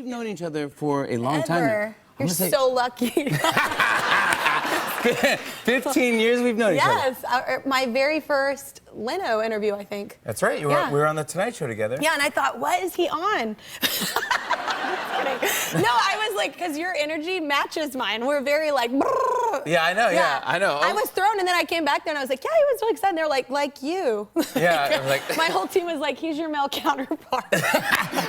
known each other for a long time now. Ever. You're so lucky. 15 years we've known each other. Yes, my very first Leno interview, I think. That's right. We were on the Tonight Show together. Yeah, and I thought, what is he on? No, I was like, because your energy matches mine. We're very like. Brrr. Yeah, I know. Yeah, I know. I was thrown, and then I came back there, and I was like, yeah, he was really excited. And they're like you. Yeah, like my whole team was like, he's your male counterpart.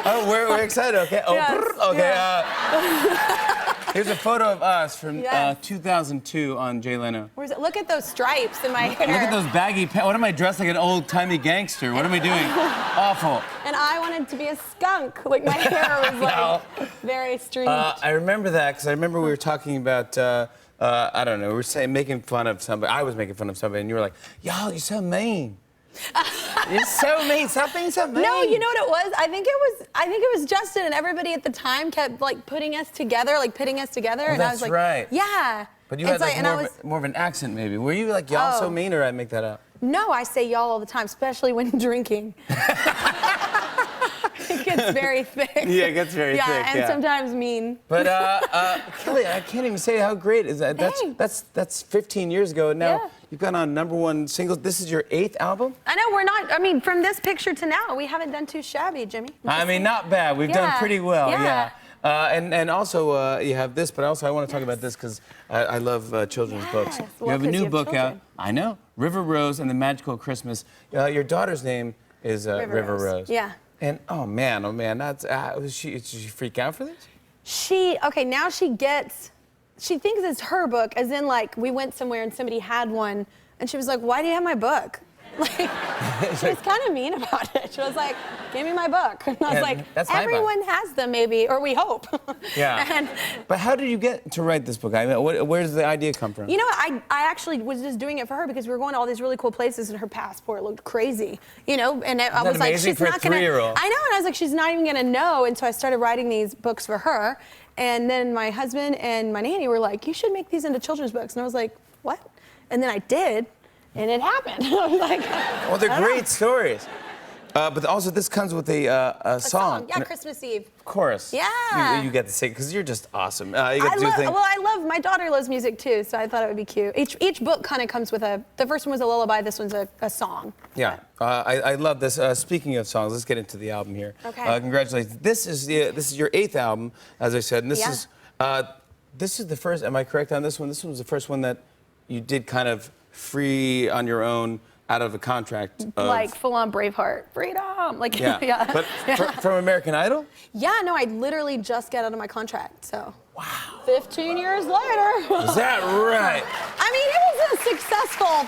Oh, we're excited. Okay. Oh, yes, brrr, okay. Yeah. Here's a photo of us from 2002 on Jay Leno. Where's it? Look at those stripes in my hair. Look at those baggy pants. What am I dressed like an old-timey gangster? What am I doing? Awful. And I wanted to be a skunk. Like, my hair was like very streaked. I remember that because I remember we were talking about, I don't know, we were making fun of somebody. I was making fun of somebody, and you were like, y'all, you're so mean. You're so mean. Stop being so mean. No, you know what it was? I think it was Justin, and everybody at the time kept like putting us together, like pitting us together. Oh, and I was like, right. Yeah. But you had like more of an accent, maybe. Were you like, y'all so mean, or I make that up? No, I say y'all all the time, especially when drinking. It gets very thick. Yeah, it gets very thick. Yeah, and sometimes mean. But Kelly, I can't even say how great is that. That's 15 years ago, and now you've gone on #1 singles. This is your 8th album. I know we're not. I mean, from this picture to now, we haven't done too shabby, Jimmy. I mean, not bad. We've done pretty well. Yeah. And also you have this, but also I want to talk about this because I love children's books. Well, you have a new book children. out. I know. River Rose and the Magical Christmas. Your daughter's name is River Rose. Yeah. And oh man, that's did she freak out for this? Now she thinks it's her book, as in like we went somewhere and somebody had one, and she was like, "Why do you have my book?" Like, she was kind of mean about it. She was like, "Give me my book." And I was like, "Everyone has them, maybe, or we hope." Yeah. But how did you get to write this book? I mean, where does the idea come from? You know, I actually was just doing it for her because we were going to all these really cool places, and her passport looked crazy. You know, and I was like, she's not gonna. I know, and I was like, she's not even gonna know. And so I started writing these books for her. And then my husband and my nanny were like, "You should make these into children's books." And I was like, "What?" And then I did. And it happened. I was like, well, they're great stories. But also, this comes with a song. Yeah, Christmas Eve. Chorus. Yeah. You get to sing, because you're just awesome. You get to do things. Well, my daughter loves music too, so I thought it would be cute. Each book kind of comes with the first one was a lullaby, this one's a song. Yeah, I love this. Speaking of songs, let's get into the album here. Okay. Congratulations. This is your 8th album, as I said, and this is the first, am I correct on this one? This one was the first one that you did kind of free on your own, out of a contract. Like full-on Braveheart, freedom. Like But from American Idol? Yeah, no, I literally just got out of my contract, so. Wow. 15 years later. Is that right? I mean, it was a successful,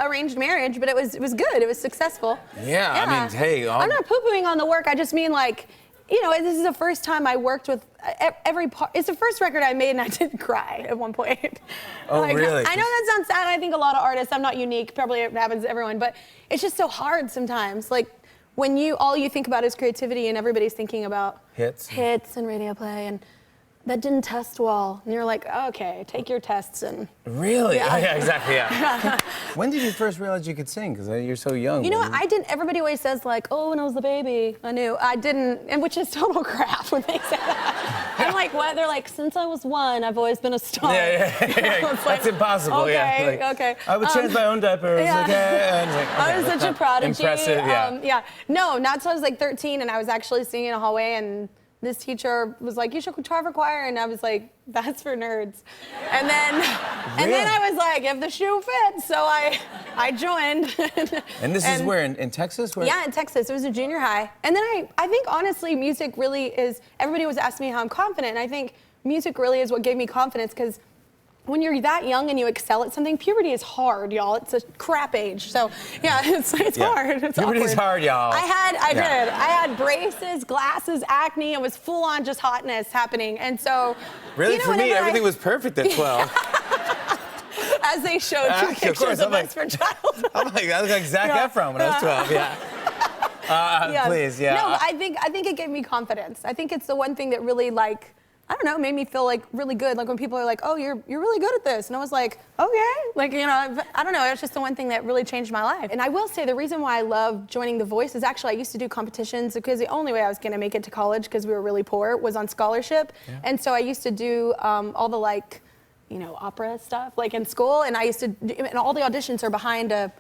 arranged marriage, but it was good. It was successful. Yeah. I mean, hey. I'm not poo-pooing on the work. I just mean like, this is the first time I worked with every part. It's the first record I made, and I didn't cry at one point. Oh, really? I know that sounds sad. I think a lot of artists, I'm not unique, probably it happens to everyone, but it's just so hard sometimes. Like, when all you think about is creativity, and everybody's thinking about hits and radio play, and that didn't test well. And you're like, okay, take your tests and... Really? Yeah, yeah exactly, yeah. When did you first realize you could sing? Because you're so young. You know what, I didn't, everybody always says like, oh, when I was a baby, I knew. I didn't, and which is total crap when they say that. I'm like, what? They're like, since I was 1, I've always been a star. Yeah. Like, that's impossible, okay, yeah. Okay. I would change my own diapers, okay? And I was such a prodigy. Impressive, yeah. No, not until I was like 13, and I was actually singing in a hallway, and this teacher was like, you should try for choir, and I was like, that's for nerds. And then I was like, if the shoe fits, so I joined. And this is where, in Texas? Yeah, in Texas. It was a junior high. And then I think honestly, music really is, everybody was asking me how I'm confident, and I think music really is what gave me confidence, because when you're that young and you excel at something, puberty is hard, y'all. It's a crap age. So, yeah, it's hard. It's Puberty's hard, y'all. I did. I had braces, glasses, acne. It was full-on just hotness happening. And so, really, for me, everything was perfect at 12. As they showed two pictures of us for childhood. I'm like, I look like Zac Efron when I was 12, yeah. Please, yeah. No, I think it gave me confidence. I think it's the one thing that really, like, I don't know, made me feel like really good. Like when people are like, oh, you're really good at this. And I was like, okay. Like, you know, I don't know, it's just the one thing that really changed my life. And I will say the reason why I love joining The Voice is actually I used to do competitions because the only way I was gonna make it to college, because we were really poor, was on scholarship. Yeah. And so I used to do all the like, you know, opera stuff like in school. And I used to, and all the auditions are behind a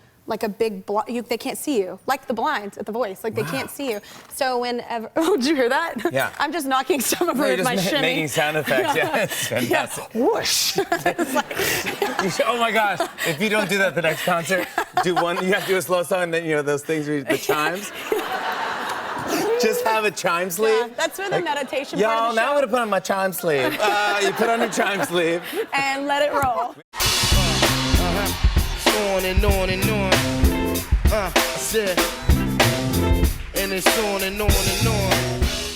big, they can't see you. Like the blinds at The Voice, like they can't see you. So whenever, oh, did you hear that? Yeah. I'm just knocking stuff over with my shimmy. Making sound effects, yeah. It's fantastic. Yeah. Whoosh. It's like, oh my gosh, if you don't do that the next concert, you have to do a slow song and then, you know, those things, the chimes. Just have a chime sleeve. Yeah, that's where the meditation part of the show. Y'all, now I'm gonna put on my chime sleeve. You put on your chime sleeve. And let it roll. On and on and on. I said, and it's on and on and on.